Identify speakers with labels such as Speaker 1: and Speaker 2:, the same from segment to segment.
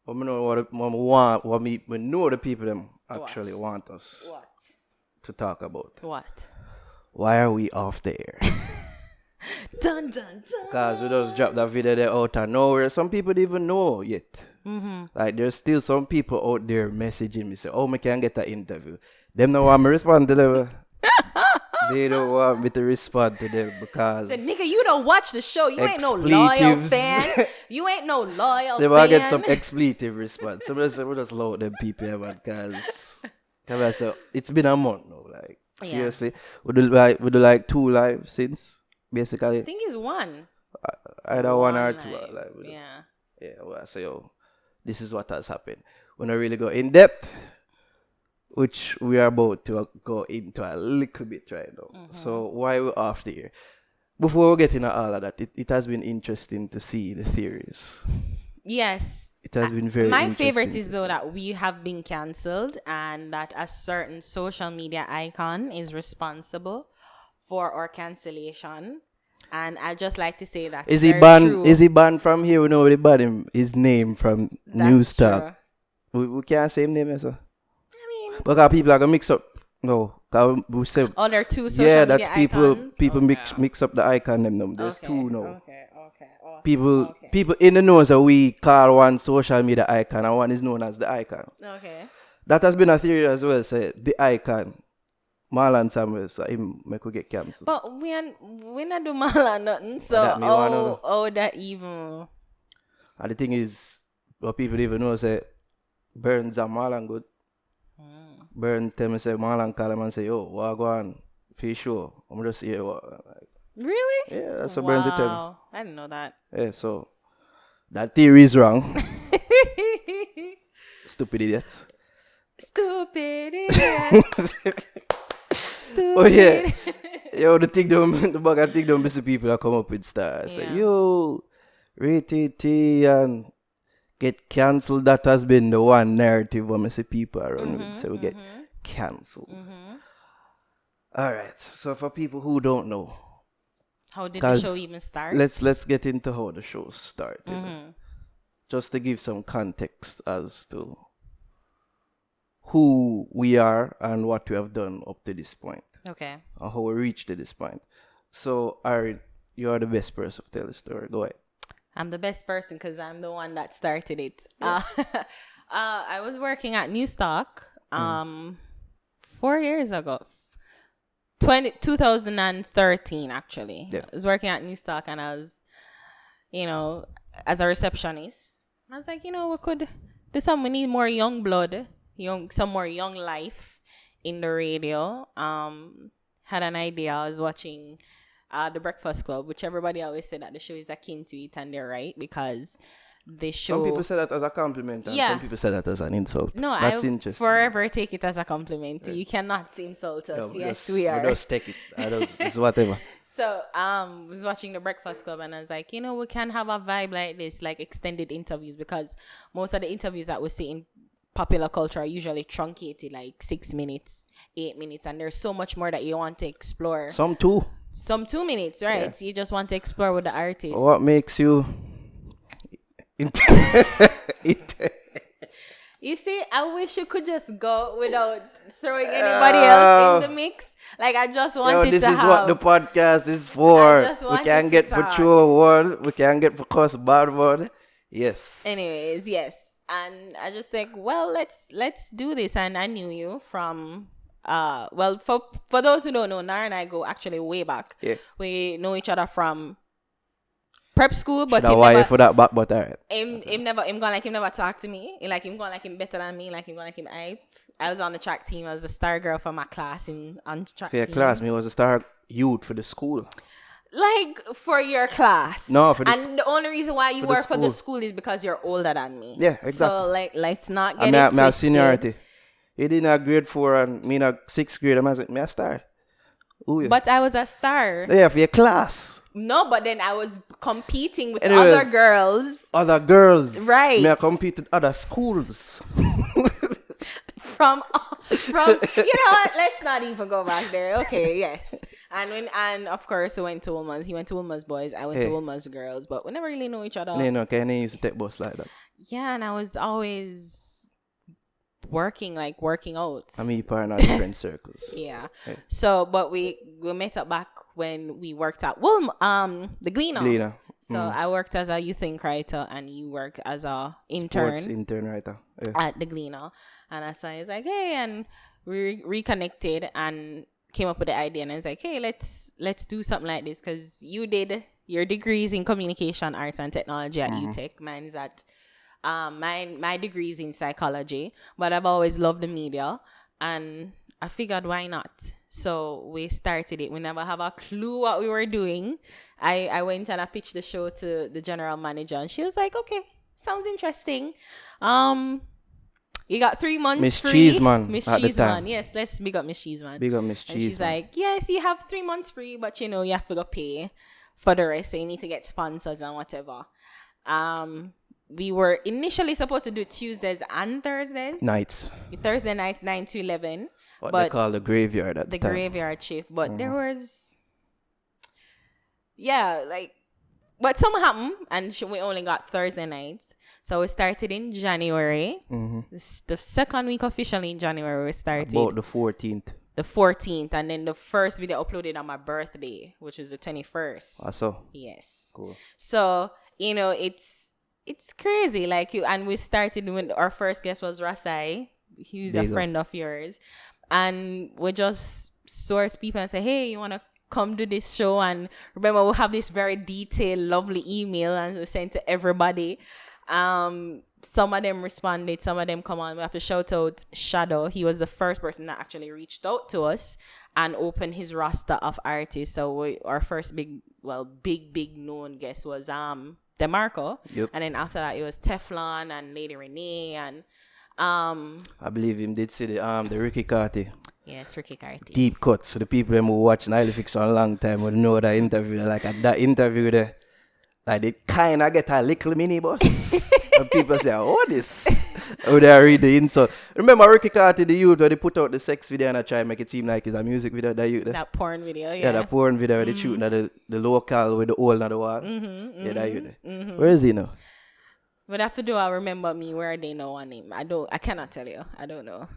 Speaker 1: But we know we know the people them actually want us
Speaker 2: What?
Speaker 1: to talk about.
Speaker 2: What?
Speaker 1: Why are we off the air?
Speaker 2: Dun dun dun.
Speaker 1: Because we just dropped that video there out of nowhere. Some people don't even know yet. Like there's still some people out there messaging me say, "Oh, me can get that interview." Them don't want me respond to them. They don't want me to respond to them because
Speaker 2: Said, nigga, you don't watch the show. You ain't no loyal
Speaker 1: expletives.
Speaker 2: fan. You ain't no loyal
Speaker 1: they
Speaker 2: fan.
Speaker 1: want to get some expletive response. So we just load them people here, man, because so it's been a month now. Like seriously, we do like 2 live since basically.
Speaker 2: I think it's one.
Speaker 1: Either one or 2
Speaker 2: live.
Speaker 1: live.
Speaker 2: Yeah.
Speaker 1: Yeah. Well, I say, oh, this is what has happened. We don't really go in depth, which we are about to go into a little bit right now. So why we're off the air? Before we get into all of that, it has been interesting to see the theories.
Speaker 2: Yes.
Speaker 1: It has been very
Speaker 2: My
Speaker 1: interesting
Speaker 2: favorite
Speaker 1: to
Speaker 2: is
Speaker 1: see.
Speaker 2: though that we have been cancelled and that a certain social media icon is responsible for our cancellation. And I just like to say that
Speaker 1: Is he banned? Is he banned from here? We know they banned him. His name from News Talk. We can't say his name, sir.
Speaker 2: I mean,
Speaker 1: Because people are gonna mix up. No, 'cause we say
Speaker 2: there are 2 social media
Speaker 1: that people
Speaker 2: icons.
Speaker 1: mix up the icon them. There's 2 now.
Speaker 2: Okay.
Speaker 1: People in the know that we call one social media icon and one is known as the icon.
Speaker 2: Okay.
Speaker 1: That has been a theory as well. Say the icon, Marlon Samuels, so him make we get cancelled.
Speaker 2: But we not do mal nothing. So
Speaker 1: that me wanna know.
Speaker 2: that even.
Speaker 1: And the thing is, what people even know say Burns and Marlon good. Burns tell me say Marlon call him and say, yo, what go on? For sure. I'm just here. Like,
Speaker 2: Really?
Speaker 1: yeah, that's what Burns tell me.
Speaker 2: Wow. I didn't know that.
Speaker 1: Yeah, so that theory is wrong. Stupid idiots.
Speaker 2: Stupid idiot. Stupid.
Speaker 1: Oh yeah. Yo, the bag of thing don't miss the people that come up with stars.
Speaker 2: Yeah.
Speaker 1: Say, yo, rated T and get cancelled. That has been the one narrative when I see people around with. So we get cancelled. Alright. So for people who don't know,
Speaker 2: how did the show even start?
Speaker 1: Let's get into how the show started. Just to give some context as to who we are and what we have done up to this point.
Speaker 2: Okay.
Speaker 1: And how we reached to this point. So, Ari, you are the best person to tell the story. Go ahead.
Speaker 2: I'm the best person because I'm the one that started it. Yeah. I was working at Newstock 4 years ago. 2013, actually.
Speaker 1: Yeah.
Speaker 2: I was working at Newstock and I was, as a receptionist. I was like, we could do something. We need more young blood, some more young life in the radio. Had an idea. I was watching The Breakfast Club, which everybody always said that the show is akin to it, and they're right because the show.
Speaker 1: Some people say that as a compliment, and some people say that as an insult.
Speaker 2: No,
Speaker 1: that's
Speaker 2: I
Speaker 1: interesting.
Speaker 2: Forever take it as a compliment. Yeah. You cannot insult us. No, yes, we are.
Speaker 1: We just take it. It's whatever.
Speaker 2: So, was watching The Breakfast Club and I was like, we can have a vibe like this, like extended interviews, because most of the interviews that we see in popular culture are usually truncated, like 6 minutes, 8 minutes, and there's so much more that you want to explore.
Speaker 1: Some 2
Speaker 2: minutes, right? Yeah. So you just want to explore with the artist.
Speaker 1: What makes you...
Speaker 2: You see, I wish you could just go without throwing anybody else in the mix. Like, I just wanted
Speaker 1: this
Speaker 2: to
Speaker 1: is what the podcast is for. We can get for true word. We can get for course bad word. Yes.
Speaker 2: Anyways, yes. And I just think, well, let's do this. And I knew you from... for those who don't know, Naro and I go actually way back.
Speaker 1: Yeah.
Speaker 2: We know each other from prep school, but
Speaker 1: him never for that back, but alright.
Speaker 2: Him never talked to me. Him better than me. Him hype. I was on the track team. I was the star girl for my class on track team.
Speaker 1: For your class, me was a star youth for the school.
Speaker 2: Like for your class.
Speaker 1: No, for the
Speaker 2: and the only reason why you were for the school is because you're older than me.
Speaker 1: Yeah, exactly.
Speaker 2: So let's not get
Speaker 1: it twisted. I have seniority. He did in grade 4 and me in 6th grade. I was like, me a star. Ooh, yeah.
Speaker 2: But I was a star.
Speaker 1: Yeah, for your class.
Speaker 2: No, but then I was competing with other girls.
Speaker 1: Other girls.
Speaker 2: Right.
Speaker 1: Me I compete with other schools.
Speaker 2: From you know what? Let's not even go back there. Okay, yes. And of course we went to Woolman's. He went to Woolman's boys. I went to Woolman's girls, but we never really know each other.
Speaker 1: No, can they used to take bus like that?
Speaker 2: yeah, and I was always working out.
Speaker 1: I mean, you're in different circles.
Speaker 2: Yeah.
Speaker 1: Hey.
Speaker 2: So, but we met up back when we worked at the Gleaner.
Speaker 1: Gleaner.
Speaker 2: So I worked as a youth ink writer, and you work as a intern
Speaker 1: Sports intern writer. Yeah.
Speaker 2: at the Gleaner. And I was like, hey, and we reconnected and came up with the idea. And I was like, hey, let's do something like this, because you did your degrees in communication arts and technology at UTech. Mine's at my degrees in psychology, but I've always loved the media, and I figured why not. So we started it. We never have a clue what we were doing. I went and I pitched the show to the general manager, and she was like, okay, sounds interesting. You got 3 months
Speaker 1: Miss
Speaker 2: free.
Speaker 1: Cheeseman
Speaker 2: Miss
Speaker 1: at the
Speaker 2: Cheeseman.
Speaker 1: time.
Speaker 2: Yes, let's big up Miss Cheeseman.
Speaker 1: Big up Miss
Speaker 2: And she's
Speaker 1: Cheeseman.
Speaker 2: like, yes, you have 3 months free, but you have to go pay for the rest. So you need to get sponsors and whatever. We were initially supposed to do Tuesdays and Thursdays.
Speaker 1: Nights.
Speaker 2: Thursday nights, 9 to 11.
Speaker 1: What
Speaker 2: but
Speaker 1: they call the graveyard at the time.
Speaker 2: graveyard shift. But there was, but something happened, and we only got Thursday nights. So we started in January. The second week officially in January we started.
Speaker 1: About the 14th.
Speaker 2: The 14th, and then the first video uploaded on my birthday, which is the 21st.
Speaker 1: So
Speaker 2: Yes.
Speaker 1: cool.
Speaker 2: So, it's crazy. And we started when our first guest was Rasai. He's
Speaker 1: There
Speaker 2: a
Speaker 1: you go.
Speaker 2: friend of yours. And we just source people and say, hey, you want to come do this show? And remember, we'll have this very detailed, lovely email, and we sent to everybody. Some of them responded, some of them come on. We have to shout out Shadow. He was the first person that actually reached out to us and opened his roster of artists. So our first big known guest was DeMarco.
Speaker 1: Yep.
Speaker 2: And then after that it was Teflon and Lady Renee and
Speaker 1: I believe him did see the Ricky Carty
Speaker 2: yes, Ricky Carty.
Speaker 1: deep cuts. So the people who watch Nile Fix for a long time would know that interview. Like at that interview there, like they kind of get a little mini boss. And people say, oh, this. Oh, they read the insult. Remember Ricky Carty, the youth, where they put out the sex video and I try to make it seem like it's a music video, that youth.
Speaker 2: That porn video,
Speaker 1: Yeah, that porn video where they shooting at the local with the hole on the wall. Yeah, that youth. Where is he now?
Speaker 2: But have to do I remember me where they know one name. I cannot tell you. I don't know.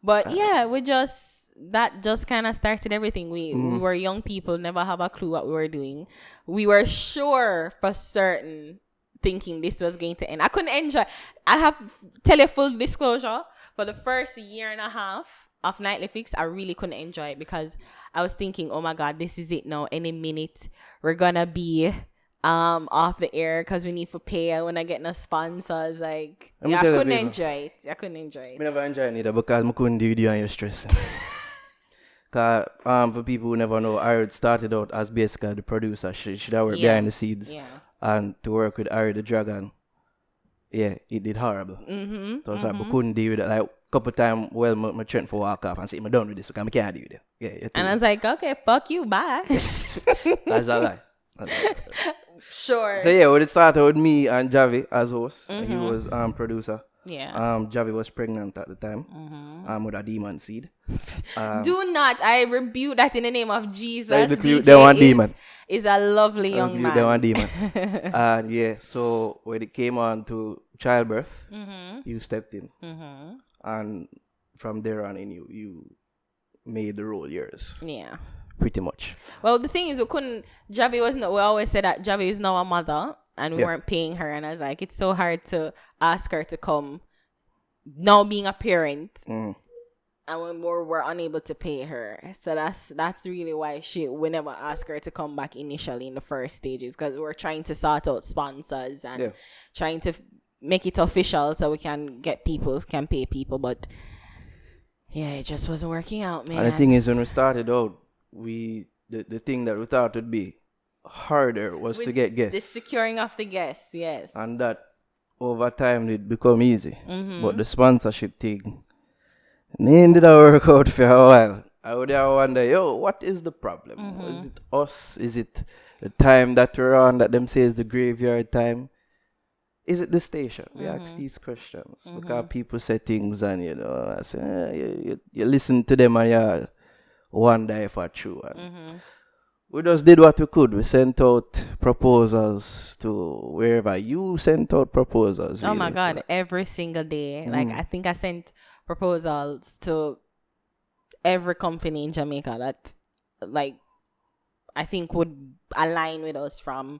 Speaker 2: But yeah, that just kind of started everything. We were young people, never have a clue what we were doing. We were sure for certain thinking this was going to end. I couldn't enjoy. I have tell you full disclosure, for the first year and a half of Nightly Fix, I really couldn't enjoy it because I was thinking, oh my God, this is it now. Any minute we're gonna be off the air because we need to pay. I wanna get no sponsors. I couldn't enjoy it. I
Speaker 1: never enjoy it either because I couldn't do video and you're stressing. Cause for people who never know, Ari started out as basically the producer. She that worked behind the scenes.
Speaker 2: Yeah.
Speaker 1: And to work with Ari the Dragon, yeah, it did horrible. So it's like I couldn't deal with it. Like couple times, well, my trend for walk off and say, I'm done with this because I can't deal with it. Yeah,
Speaker 2: and I was like, okay, fuck you, bye.
Speaker 1: That's a lie.
Speaker 2: Sure.
Speaker 1: So yeah, well, it started with me and Javi as host. He was producer.
Speaker 2: Yeah.
Speaker 1: Javi was pregnant at the time. With a demon seed.
Speaker 2: Do not. I rebuke that in the name of Jesus.
Speaker 1: They want demon.
Speaker 2: Is a lovely young man.
Speaker 1: They want demon. And yeah, so when it came on to childbirth, you stepped in. And from there on in, you made the role yours.
Speaker 2: Yeah.
Speaker 1: Pretty much.
Speaker 2: Well, the thing is, we always said that Javi is now a mother and we weren't paying her. And I was like, it's so hard to ask her to come now being a parent. And when we're unable to pay her. So that's really why we never asked her to come back initially in the first stages, because we're trying to sort out sponsors and trying to make it official so we can pay people. But yeah, it just wasn't working out, man.
Speaker 1: And the thing is, when we started out, the thing that we thought would be harder was to get guests.
Speaker 2: The securing of the guests, yes.
Speaker 1: And that over time it become easy. But the sponsorship thing, it didn't work out for a while. I would wonder, what is the problem? Is it us? Is it the time that we're on that them say is the graveyard time? Is it the station? We ask these questions because people say things and I say you listen to them and you wonder if it's true. we just did what we could. We sent out proposals to wherever you sent out proposals.
Speaker 2: Oh my
Speaker 1: really.
Speaker 2: God, every single day. Like, I think I sent proposals to every company in Jamaica that, like, I think would align with us, from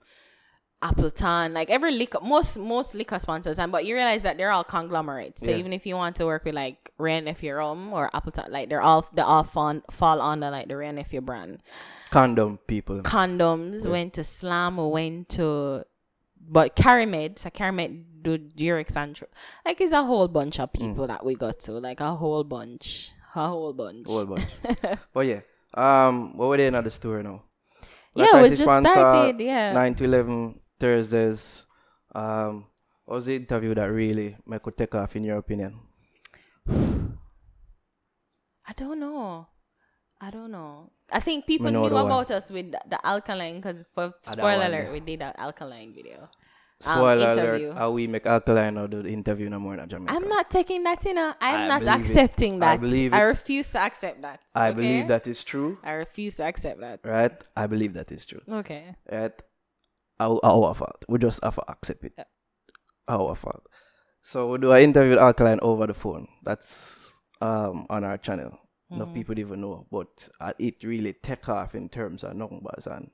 Speaker 2: Appleton, like every liquor, most liquor sponsors, and but you realize that they're all conglomerates. So
Speaker 1: Yeah.
Speaker 2: even if you want to work with like Ray Nephew Rum or Appleton, like they all fall under like the Ray Nephew brand.
Speaker 1: Condom people.
Speaker 2: Condoms, went to Slam, went to, but Carimed, so Carimed do Durex and like it's a whole bunch of people that we got to, like a whole bunch.
Speaker 1: Whole bunch. But yeah, what were they in the store now?
Speaker 2: Yeah, it was just started. Yeah.
Speaker 1: 9 to 11 Thursdays. What was the interview that really make you take off in your opinion?
Speaker 2: I don't know. I think people
Speaker 1: Me know
Speaker 2: knew
Speaker 1: the one.
Speaker 2: about us with the alkaline, because for
Speaker 1: that
Speaker 2: spoiler
Speaker 1: one,
Speaker 2: alert,
Speaker 1: yeah.
Speaker 2: we did an alkaline video.
Speaker 1: Spoiler
Speaker 2: interview.
Speaker 1: alert, how we make alkaline or do the interview no more in Jamaica.
Speaker 2: I'm not taking that in. I'm
Speaker 1: I
Speaker 2: not
Speaker 1: believe it.
Speaker 2: accepting that.
Speaker 1: I believe it.
Speaker 2: I refuse to accept that.
Speaker 1: I
Speaker 2: okay?
Speaker 1: believe that is true,
Speaker 2: I refuse to accept that.
Speaker 1: right? I believe that is true,
Speaker 2: Okay.
Speaker 1: right? Our fault. We just have to accept it.
Speaker 2: Yeah.
Speaker 1: Our fault. So we do an interview with alkaline over the phone. That's on our channel. Enough people even know, but it really take off in terms of numbers and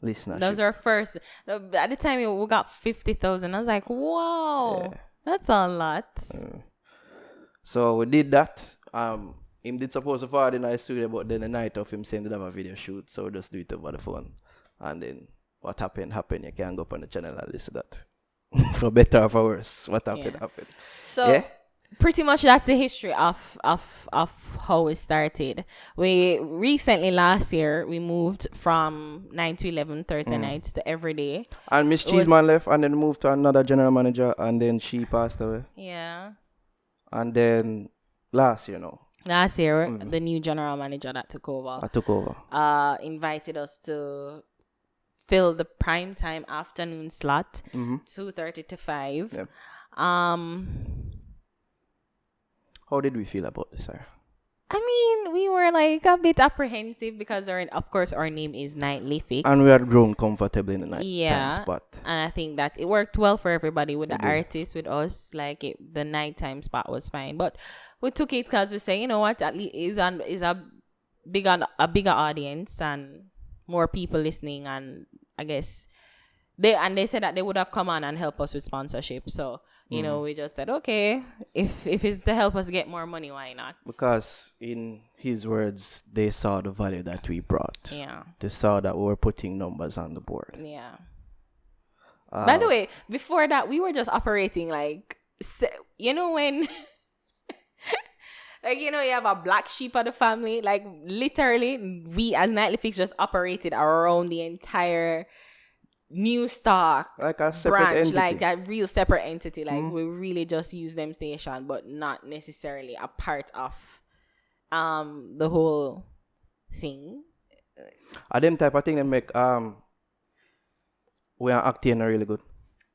Speaker 1: listenership.
Speaker 2: That was our first. At the time, we got 50,000. I was like, whoa,
Speaker 1: Yeah.
Speaker 2: that's a lot.
Speaker 1: So we did that. Him did supposed to forward in our studio, but then the night of him saying he have a video shoot, so we just do it over the phone. And then what happened. You can go up on the channel and listen to that. For better or for worse, what happened.
Speaker 2: So
Speaker 1: Yeah?
Speaker 2: pretty much that's the history of how we started. We recently, last year, we moved from 9 to 11 Thursday nights to every day.
Speaker 1: And Miss Cheeseman left and then moved to another general manager and then she passed away.
Speaker 2: Yeah.
Speaker 1: And then last year,
Speaker 2: Last year, the new general manager that took over
Speaker 1: I took over.
Speaker 2: invited us to fill the prime time afternoon slot, 2:30 to 5.
Speaker 1: Yep. How did we feel about this, sir?
Speaker 2: I mean, we were like a bit apprehensive because of course our name is Nightly Fix.
Speaker 1: And we had grown comfortable in the night
Speaker 2: Yeah.
Speaker 1: time spot.
Speaker 2: And I think that it worked well for everybody, with the artists, with us. Like the nighttime spot was fine, but we took it because we say, you know what, at least is a bigger audience and more people listening, and I guess they said that they would have come on and help us with sponsorship. So you know, we just said, okay, if it's to help us get more money, why not?
Speaker 1: Because in his words, they saw the value that we brought.
Speaker 2: Yeah.
Speaker 1: They saw that we were putting numbers on the board.
Speaker 2: Yeah. By the way, before that, we were just operating like, you know, when, like, you know, you have a black sheep of the family. Like, literally, we as Nightly Fix just operated around the entire new stock
Speaker 1: Like a separate
Speaker 2: branch,
Speaker 1: entity.
Speaker 2: like a real separate entity. Like, we really just use them station, but not necessarily a part of the whole thing.
Speaker 1: Them type of thing that make we are acting really good.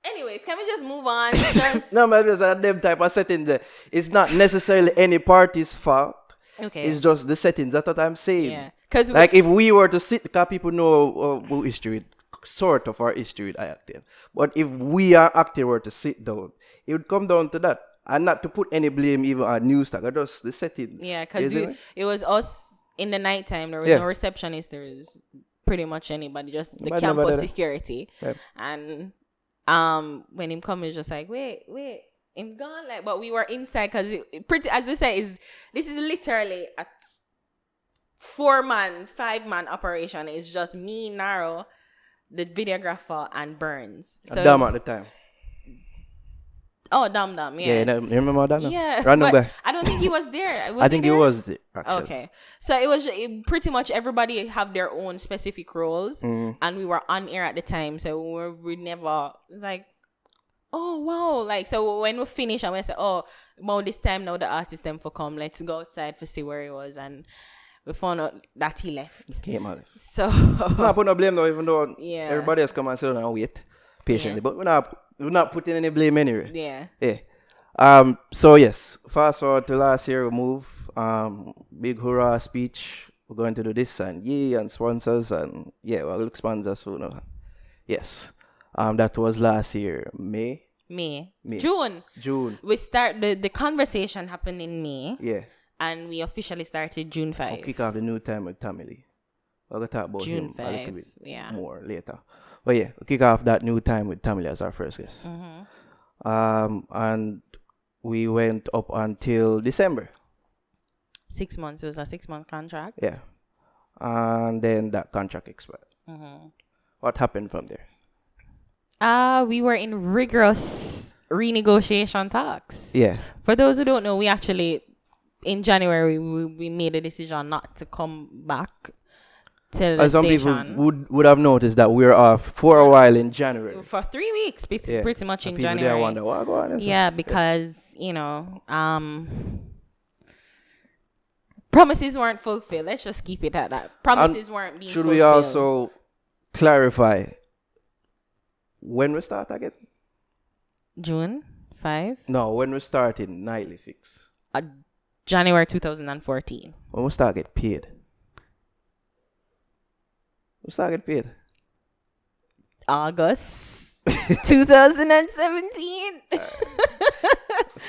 Speaker 2: Anyways, can we just move on? Just,
Speaker 1: No, but there's them type of setting there. It's not necessarily any party's fault.
Speaker 2: okay.
Speaker 1: It's just the settings. That's what I'm saying.
Speaker 2: Yeah. Because
Speaker 1: Like if we were to sit, because people know our history, sort of our history with acting. But if we are acting were to sit down, it would come down to that. And not to put any blame even on news stock, just the settings.
Speaker 2: yeah, because
Speaker 1: Isn't it?
Speaker 2: it was us in the nighttime. There was
Speaker 1: Yeah.
Speaker 2: no receptionist. There was pretty much anybody, just the
Speaker 1: Nobody
Speaker 2: campus
Speaker 1: there.
Speaker 2: security.
Speaker 1: Yep.
Speaker 2: And when him come, he's just like, wait, him gone. Like, but we were inside because pretty, as we say, this is literally a 4-man, 5-man operation. It's just me, Naro, the videographer, and Burns.
Speaker 1: And Dam at the time.
Speaker 2: Oh, Dam, yes.
Speaker 1: Yeah, you remember that?
Speaker 2: Yeah,
Speaker 1: Random
Speaker 2: but
Speaker 1: guy.
Speaker 2: I don't think he was there.
Speaker 1: I think he
Speaker 2: there?
Speaker 1: was there, actually.
Speaker 2: Okay, so pretty much everybody have their own specific roles, and we were on air at the time, so we never, it's like, oh wow, like, so when we finish and we say, oh, about this time now the artist them for come, let's go outside to see where he was, and we found out that he left.
Speaker 1: Came out.
Speaker 2: So
Speaker 1: I put no blame though, even though
Speaker 2: Yeah.
Speaker 1: everybody else come and sit down and wait patiently.
Speaker 2: Yeah.
Speaker 1: But we're not putting any blame anyway.
Speaker 2: yeah,
Speaker 1: So yes, fast forward to last year, we move. Big hurrah speech. we're going to do this and yeah, and sponsors and yeah, we'll look sponsors soon. Yes. That was last year,
Speaker 2: May.
Speaker 1: May.
Speaker 2: June. We start the conversation happened in May.
Speaker 1: Yeah.
Speaker 2: And we officially started June 5.
Speaker 1: We'll kick off the new time with Tamily. We'll talk about
Speaker 2: June
Speaker 1: him
Speaker 2: 5,
Speaker 1: a little bit
Speaker 2: yeah.
Speaker 1: more later. But yeah, we'll kick off that new time with Tamily as our first guest. And we went up until December.
Speaker 2: 6 months. It was a 6-month contract.
Speaker 1: Yeah. And then that contract expired. What happened from there?
Speaker 2: We were in rigorous renegotiation talks.
Speaker 1: Yeah.
Speaker 2: For those who don't know, we actually, in January, we made a decision not to come back to the
Speaker 1: some
Speaker 2: station.
Speaker 1: people would have noticed that we were off for a while in January.
Speaker 2: For 3 weeks, pretty much in
Speaker 1: people
Speaker 2: January.
Speaker 1: There wonder, what going on?
Speaker 2: Yeah, because, promises weren't fulfilled. Let's just keep it at that. Promises weren't being fulfilled.
Speaker 1: Should we also clarify when we start again?
Speaker 2: June 5?
Speaker 1: No, when we started Nightly Fix.
Speaker 2: January 2014.
Speaker 1: When we start get paid. We start get paid.
Speaker 2: August 2017.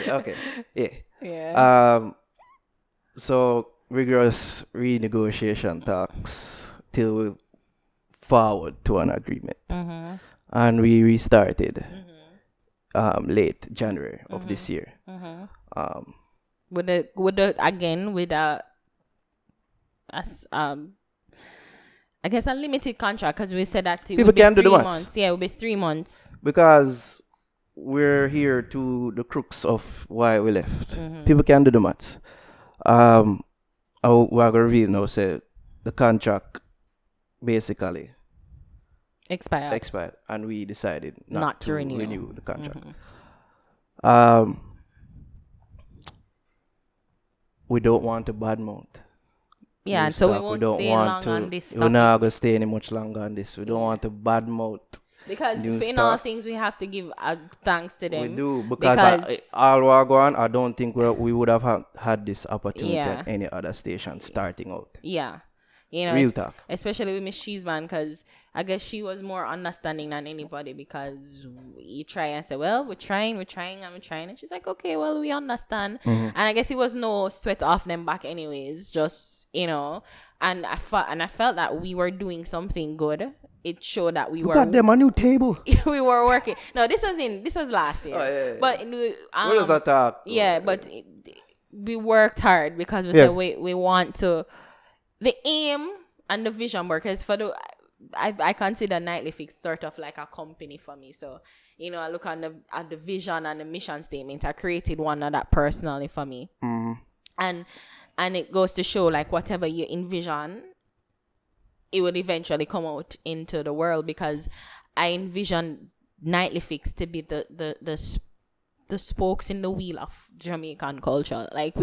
Speaker 1: Okay. Yeah.
Speaker 2: Yeah.
Speaker 1: So rigorous renegotiation talks till we forward to an agreement. And we restarted late January of this year.
Speaker 2: I guess a limited contract, because we said that
Speaker 1: people can do the
Speaker 2: 3
Speaker 1: months.
Speaker 2: months. Yeah, it would be 3 months.
Speaker 1: Because we're here to the crux of why we left. People can do the maths. We're going to reveal now, say the contract basically expired, and we decided not to renew the contract. We don't want to badmouth.
Speaker 2: Yeah, and so we won't stay long on this topic.
Speaker 1: We're not going to stay any much longer on this. We don't want to badmouth.
Speaker 2: Because in all things, we have to give thanks to them.
Speaker 1: We do, because all we're going, I don't think we would have had this opportunity at any other station starting out.
Speaker 2: Yeah.
Speaker 1: Real talk.
Speaker 2: Especially with Miss Cheeseman, because I guess she was more understanding than anybody, because you try and say, well, we're trying. And she's like, okay, well, we understand. And I guess it was no sweat off them back anyways, just, and I felt that we were doing something good. It showed that we
Speaker 1: got them a new table.
Speaker 2: We were working. No, this was last year.
Speaker 1: Oh, yeah.
Speaker 2: But
Speaker 1: what was that talk?
Speaker 2: Yeah, but we worked hard, because we said we want to. The aim and the vision work is I consider Nightly Fix sort of like a company for me. So, I look at the vision and the mission statement. I created one of that personally for me. And it goes to show, like, whatever you envision, it would eventually come out into the world, because I envision Nightly Fix to be the spokes in the wheel of Jamaican culture. Like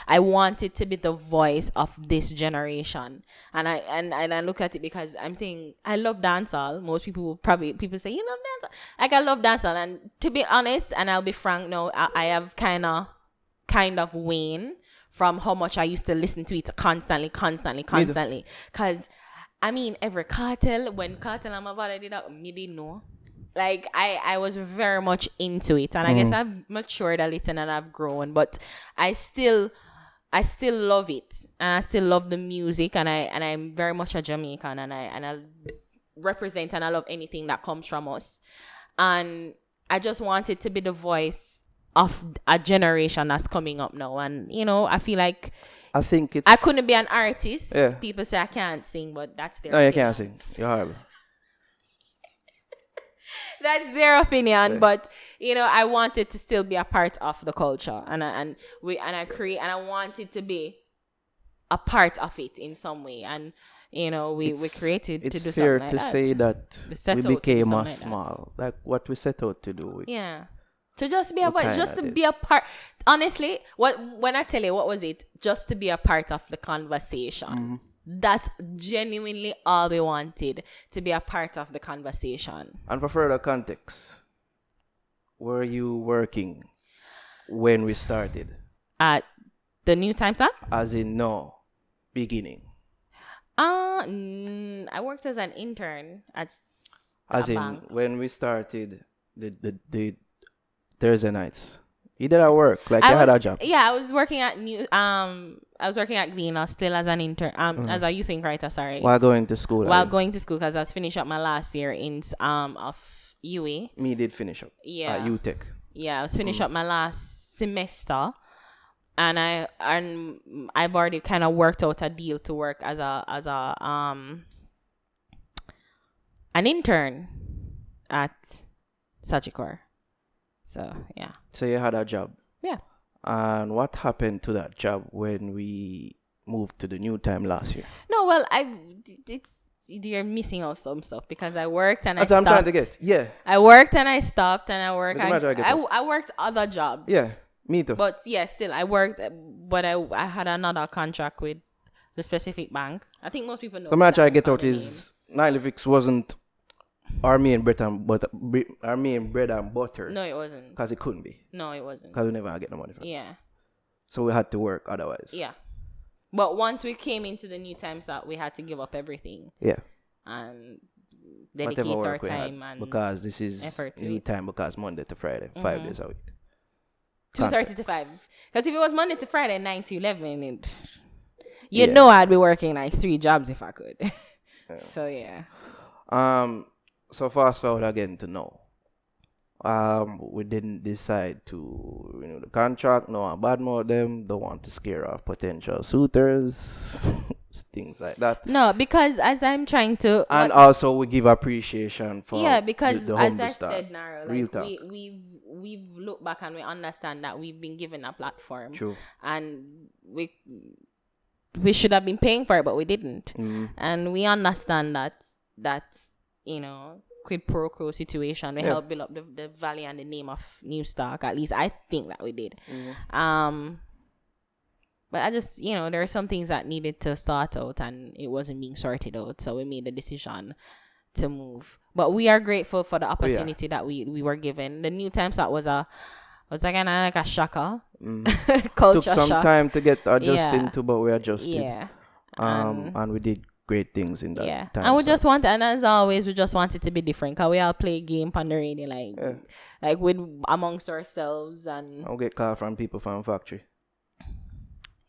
Speaker 2: I want it to be the voice of this generation. And I look at it because I'm saying I love dancehall. Most people say, you love dancehall. Like, I love dancehall, and to be honest, and I'll be frank now, I have kind of waned from how much I used to listen to it constantly. Cause every when Cartel and my father did that, me didn't know. Like, I was very much into it, and I guess I've matured a little and I've grown, but I still love it, and I still love the music, and I'm very much a Jamaican, and I represent and I love anything that comes from us, and I just wanted to be the voice of a generation that's coming up now, and I feel like I couldn't be an artist.
Speaker 1: Yeah.
Speaker 2: People say I can't sing, but that's their
Speaker 1: No, you
Speaker 2: opinion.
Speaker 1: can't sing. You're horrible.
Speaker 2: That's their opinion, but I wanted to still be a part of the culture, and I wanted to be a part of it in some way, and we created to do something like that.
Speaker 1: It's fair to say that we became a small, like what we set out to do.
Speaker 2: Yeah, to just be a voice, just to be a part. Honestly, when I tell you what was it, just to be a part of the conversation. That's genuinely all we wanted, to be a part of the conversation.
Speaker 1: And for further context, were you working when we started?
Speaker 2: At the new time slot?
Speaker 1: As in, no, beginning.
Speaker 2: I worked as an intern at
Speaker 1: As
Speaker 2: a
Speaker 1: in,
Speaker 2: bank.
Speaker 1: when we started the Thursday nights, you did our work, like you
Speaker 2: I
Speaker 1: had
Speaker 2: was
Speaker 1: a job.
Speaker 2: yeah, I was working at I was working at Gleaner still as an intern as a youth ink writer, sorry.
Speaker 1: While going to school.
Speaker 2: While going to school because I was finished up my last year in of UA.
Speaker 1: Me did finish up.
Speaker 2: Yeah.
Speaker 1: At UTech.
Speaker 2: Yeah, I was finished up my last semester, and I've already kind of worked out a deal to work as a an intern at Sagicor. So yeah.
Speaker 1: So you had a job.
Speaker 2: Yeah.
Speaker 1: And what happened to that job when we moved to the new time last year?
Speaker 2: No, well, you're missing out some stuff because I worked and
Speaker 1: That's
Speaker 2: I
Speaker 1: what I'm
Speaker 2: stopped.
Speaker 1: trying to get. Yeah.
Speaker 2: I worked and I stopped and I worked.
Speaker 1: Doesn't matter, I get it.
Speaker 2: I worked other jobs.
Speaker 1: Yeah. Me too.
Speaker 2: But yeah, still I worked, but I had another contract with the specific bank. I think most people know.
Speaker 1: The match I get
Speaker 2: on
Speaker 1: out
Speaker 2: the
Speaker 1: is Nilefix wasn't our main bread and butter. Our main bread and butter.
Speaker 2: name. No, it wasn't.
Speaker 1: Because it couldn't be.
Speaker 2: No, it wasn't.
Speaker 1: Because we never get the money from it.
Speaker 2: Yeah,
Speaker 1: So we had to work otherwise.
Speaker 2: yeah. But once we came into the new time slot, we had to give up everything
Speaker 1: Yeah.
Speaker 2: and
Speaker 1: Whatever
Speaker 2: dedicate our
Speaker 1: work we had,
Speaker 2: time and
Speaker 1: because this is
Speaker 2: effort to
Speaker 1: new
Speaker 2: it.
Speaker 1: time because Monday to Friday, 5 days a week.
Speaker 2: 2:30 to 5. Because if it was Monday to Friday, 9 to 11,
Speaker 1: Yeah.
Speaker 2: know I'd be working like 3 jobs if I could. So yeah.
Speaker 1: So fast forward again to now. We didn't decide to renew the contract. No one badmouth them. Don't want to scare off potential suitors. Things like that.
Speaker 2: No, because as I'm trying to
Speaker 1: And also we give appreciation for
Speaker 2: because
Speaker 1: the
Speaker 2: as
Speaker 1: humble
Speaker 2: I
Speaker 1: start.
Speaker 2: said, Naro,
Speaker 1: Real
Speaker 2: like
Speaker 1: talk.
Speaker 2: we've looked back and we understand that we've been given a platform.
Speaker 1: True.
Speaker 2: And we should have been paying for it, but we didn't. And we understand that quid pro quo situation. We helped build up the value and the name of New Stock. At least I think that we did. But I just, there are some things that needed to sort out and it wasn't being sorted out. So we made the decision to move. But we are grateful for the opportunity that we were given. The new time slot was kind of like a shocker. Culture
Speaker 1: Took some
Speaker 2: shock.
Speaker 1: time to get adjusted to, but we adjusted.
Speaker 2: Yeah.
Speaker 1: And we did great things in that time.
Speaker 2: And and as always, we just want it to be different. Cause we all play game on the radio, like with amongst ourselves and.
Speaker 1: I'll get call from people from factory.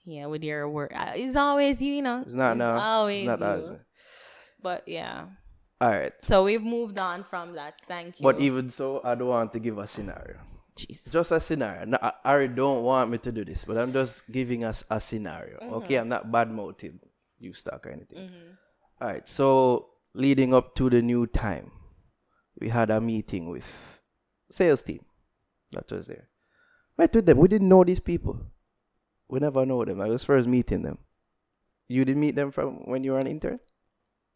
Speaker 2: Yeah, with your work, it's always you,
Speaker 1: It's not now.
Speaker 2: Always
Speaker 1: It's not
Speaker 2: you.
Speaker 1: ours.
Speaker 2: But yeah.
Speaker 1: All right.
Speaker 2: So we've moved on from that. Thank you.
Speaker 1: But even so, I don't want to give a scenario.
Speaker 2: Jesus.
Speaker 1: Just a scenario. No, Ari don't want me to do this, but I'm just giving us a scenario. Okay, I'm not bad mouthing you stock or anything. All right. So leading up to the new time, we had a meeting with sales team that was there. Met with them. We didn't know these people. We never know them. I was first meeting them. You didn't meet them from when you were an intern?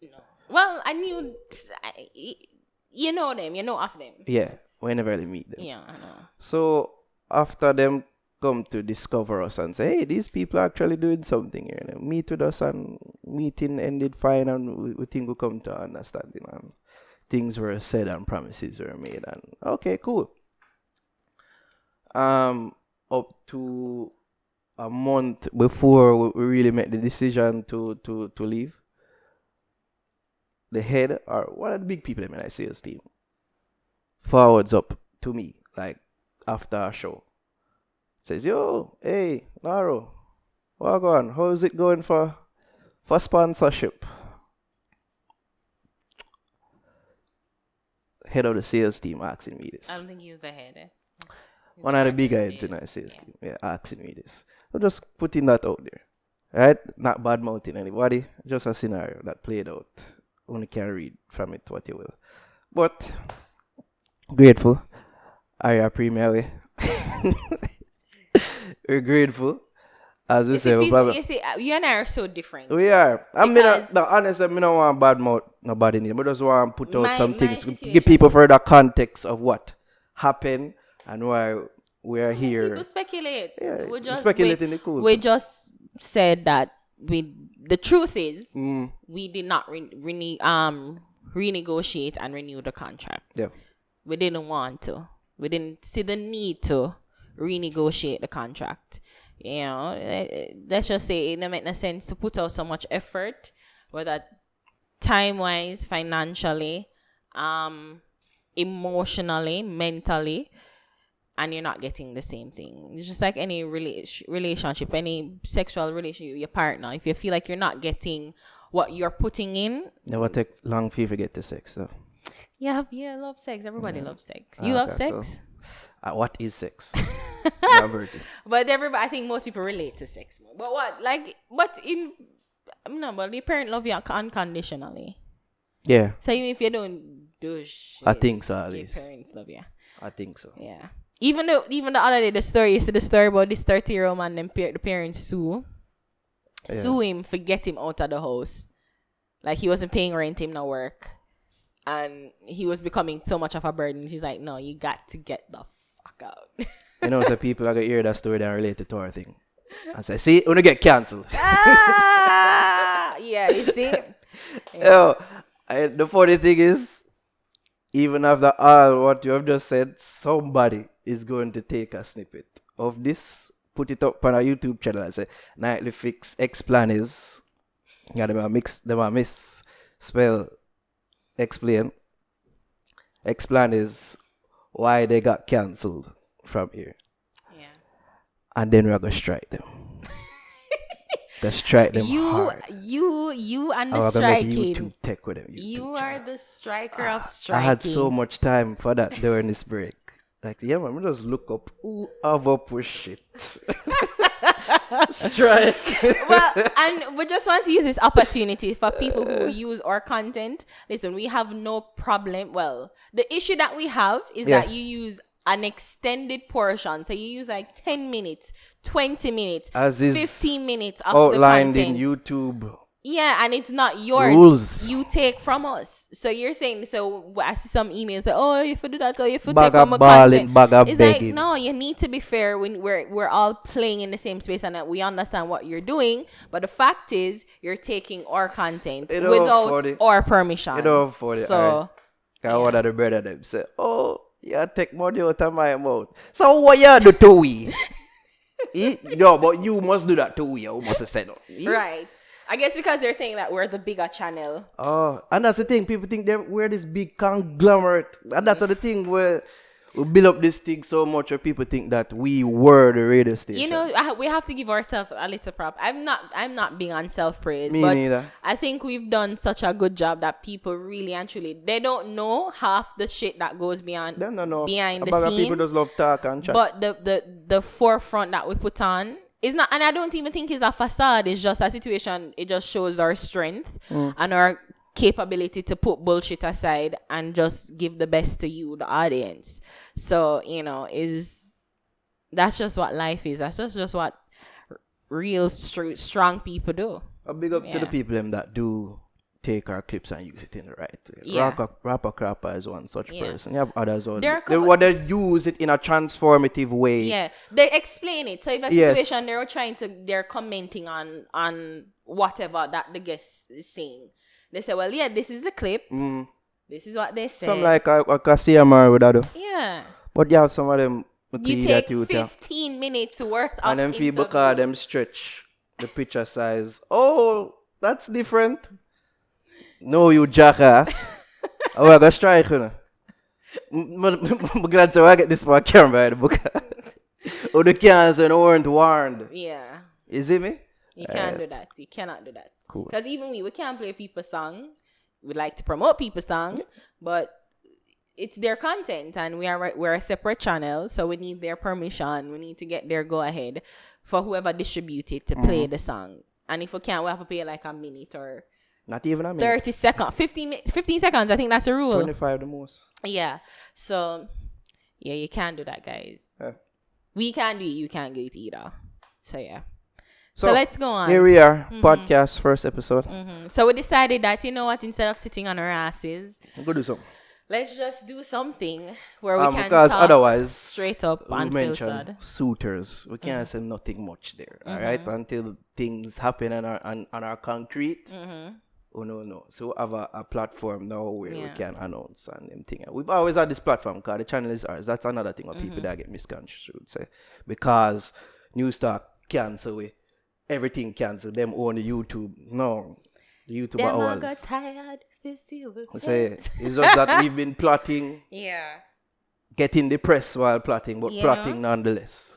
Speaker 2: No. Well, I knew. You know them. You know of them.
Speaker 1: Yeah. We never really meet them.
Speaker 2: Yeah, I know.
Speaker 1: So after them come to discover us and say, hey, these people are actually doing something here. And they meet with us and meeting ended fine and we think we come to understanding and things were said and promises were made and okay, cool. Up to a month before we really made the decision to leave, the head or one of the big people in my sales team forwards up to me like after a show, says, yo, hey Naro, what on? How is it going for sponsorship? Head of the sales team asking me this.
Speaker 2: I don't think he was the head.
Speaker 1: One of the big heads in our sales team, asking me this. I'm just putting that out there, right? Not bad mouthing anybody, just a scenario that played out. Only can read from it what you will. But grateful. Are premier way. We're grateful. As we say,
Speaker 2: you and I are so different.
Speaker 1: we are.
Speaker 2: Because
Speaker 1: Honestly, I don't want bad mouth nobody need. I just want to put out some things to
Speaker 2: situation.
Speaker 1: give people further context of what happened and why we are here.
Speaker 2: People speculate.
Speaker 1: Yeah,
Speaker 2: we just
Speaker 1: speculating the cool.
Speaker 2: We just said that the truth is we did not renegotiate and renew the contract.
Speaker 1: Yeah.
Speaker 2: We didn't want to. We didn't see the need to renegotiate the contract. Let's just say it didn't make no sense to put out so much effort whether time wise, financially, emotionally, mentally, and you're not getting the same thing. It's just like any relationship, any sexual relationship with your partner. If you feel like you're not getting what you're putting in,
Speaker 1: Never take long for you to get to sex, though.
Speaker 2: yeah, love sex. Everybody loves sex. You love
Speaker 1: Okay,
Speaker 2: sex?
Speaker 1: cool. What is sex? Yeah, virgin.
Speaker 2: But everybody, I think most people relate to sex more. But what, like, but in no, but the parent love you unconditionally.
Speaker 1: Yeah,
Speaker 2: So even if you don't do shit,
Speaker 1: I think so, at
Speaker 2: your
Speaker 1: least.
Speaker 2: parents love you.
Speaker 1: I think so.
Speaker 2: Yeah. Even the other day, the story you see the story about this 30-year-old man, then the parents sue him for get him out of the house. Like he wasn't paying rent, him no work, and he was becoming so much of a burden. She's like, no, you got to get the fuck out.
Speaker 1: You know, so people are gonna hear that story and relate it to our thing. And say, see, when you get cancelled.
Speaker 2: Yeah, you see.
Speaker 1: Yo, the funny thing is, even after all what you have just said, somebody is going to take a snippet of this, put it up on our YouTube channel and say, Nightly Fix Explain is. Yeah, they might misspell explain. Explain is why they got cancelled from here.
Speaker 2: Yeah.
Speaker 1: And then we're going to strike them. Gonna strike them hard.
Speaker 2: You and
Speaker 1: I
Speaker 2: the
Speaker 1: was gonna make
Speaker 2: striking.
Speaker 1: YouTube tech with them.
Speaker 2: You
Speaker 1: YouTube
Speaker 2: are
Speaker 1: channel.
Speaker 2: the striker of striking.
Speaker 1: I had so much time for that during this break. Like, yeah, man, just look up who ever push it. Strike.
Speaker 2: Well, and we just want to use this opportunity for people who use our content. Listen, we have no problem. Well, the issue that we have is that you use an extended portion. So you use like 10 minutes, 20 minutes,
Speaker 1: As is
Speaker 2: 15 minutes of
Speaker 1: outlined
Speaker 2: the
Speaker 1: in
Speaker 2: content.
Speaker 1: YouTube.
Speaker 2: Yeah, and it's not yours.
Speaker 1: Rules.
Speaker 2: You take from us. So you're saying, so I see some emails like, oh, you do that, or you take
Speaker 1: Bag
Speaker 2: from
Speaker 1: of
Speaker 2: my
Speaker 1: balling,
Speaker 2: content.
Speaker 1: bag of
Speaker 2: It's
Speaker 1: begging.
Speaker 2: like, no, you need to be fair when we're all playing in the same space and that we understand what you're doing. But the fact is, you're taking our content
Speaker 1: You know,
Speaker 2: without
Speaker 1: funny.
Speaker 2: our permission.
Speaker 1: You know, funny.
Speaker 2: So,
Speaker 1: One of the brother them say, oh, you take money out of my mouth. So what you do to we? No, but you must do that to we. You must have said no.
Speaker 2: right. I guess because they're saying that we're the bigger channel.
Speaker 1: Oh, and that's the thing. People think we're this big conglomerate. And that's the thing where we build up this thing so much where people think that we were the radio station.
Speaker 2: You know, we have to give ourselves a little prop. I'm not being on self-praise,
Speaker 1: Me
Speaker 2: but
Speaker 1: neither.
Speaker 2: I think we've done such a good job that people really and truly, they don't know half the shit that goes behind
Speaker 1: Them no know.
Speaker 2: behind
Speaker 1: A
Speaker 2: the
Speaker 1: bag of
Speaker 2: scenes.
Speaker 1: people just love talk and chat.
Speaker 2: But the forefront that we put on is not, and I don't even think it's a facade. It's just a situation. It just shows our strength and our capability to put bullshit aside and just give the best to you, the audience. So, you know, that's just what life is. That's just what real strong people do.
Speaker 1: A big up to the
Speaker 2: Yeah.
Speaker 1: people them that do take our clips and use it in the right way.
Speaker 2: Yeah.
Speaker 1: Rapper Crapper is one such
Speaker 2: Yeah.
Speaker 1: person. You have others all.
Speaker 2: There are
Speaker 1: They use it in a transformative way.
Speaker 2: Yeah, they explain it. So if a
Speaker 1: Yes.
Speaker 2: situation they're commenting on whatever that the guest is saying. They say, well, yeah, this is the clip. This is what they say.
Speaker 1: Some like a CMR would do.
Speaker 2: Yeah.
Speaker 1: But you have some of them
Speaker 2: You take 15 minutes worth of
Speaker 1: and then people
Speaker 2: interview.
Speaker 1: call them stretch the picture size. Oh, that's different. No, you jackass. Oh, I got strike, you know. I'm glad so I get this for a camera in the book. Oh, the cans and weren't warned.
Speaker 2: Yeah.
Speaker 1: You see me?
Speaker 2: You can't do that. You cannot do that.
Speaker 1: Cool.
Speaker 2: Because even we can't play people's song. We like to promote people's song, but it's their content and we're a separate channel, so we need their permission. We need to get their go ahead for whoever distributed to play the song. And if we can't, we have to pay like a minute or
Speaker 1: Not even a minute.
Speaker 2: 30 seconds, 15 seconds. I think that's the rule.
Speaker 1: 25 the most.
Speaker 2: Yeah. So, yeah, you can't do that, guys.
Speaker 1: Yeah.
Speaker 2: We can't do it. You can't do it either. So, yeah. So let's go on.
Speaker 1: Here we are, podcast first episode.
Speaker 2: So we decided that, you know what, instead of sitting on our asses,
Speaker 1: I'm going to do something.
Speaker 2: let's just do something where we can
Speaker 1: Because
Speaker 2: talk
Speaker 1: otherwise,
Speaker 2: straight up
Speaker 1: we
Speaker 2: unfiltered.
Speaker 1: mentioned suitors. We can't say nothing much there, all right? Until things happen and are concrete. Oh, no. So we have a platform now where we can announce and them thing. We've always had this platform because the channel is ours. That's another thing what people that get misconstrued, say. Because New Stock cancel we. Everything cancel. Them own YouTube. No. The YouTuber
Speaker 2: Them I
Speaker 1: hours.
Speaker 2: got tired.
Speaker 1: I say, it's just that we've been plotting,
Speaker 2: Yeah.
Speaker 1: getting depressed while plotting, but
Speaker 2: You
Speaker 1: plotting
Speaker 2: know?
Speaker 1: nonetheless.